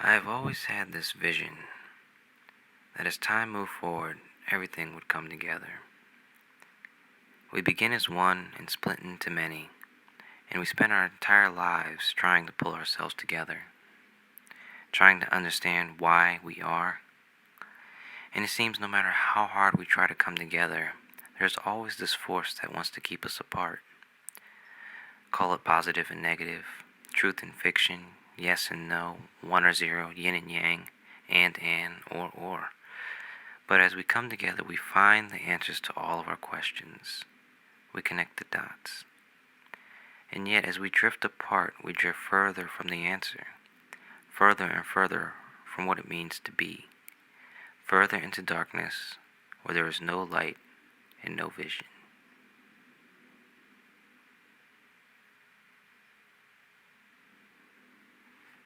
I have always had this vision that as time moved forward, everything would come together. We begin as one and split into many, and we spend our entire lives trying to pull ourselves together, trying to understand why we are. And it seems no matter how hard we try to come together, there's always this force that wants to keep us apart. Call it positive and negative, truth and fiction, yes and no, one or zero, yin and yang, and, or. But as we come together, we find the answers to all of our questions. We connect the dots. And yet, as we drift apart, we drift further from the answer, further and further from what it means to be, further into darkness where there is no light and no vision.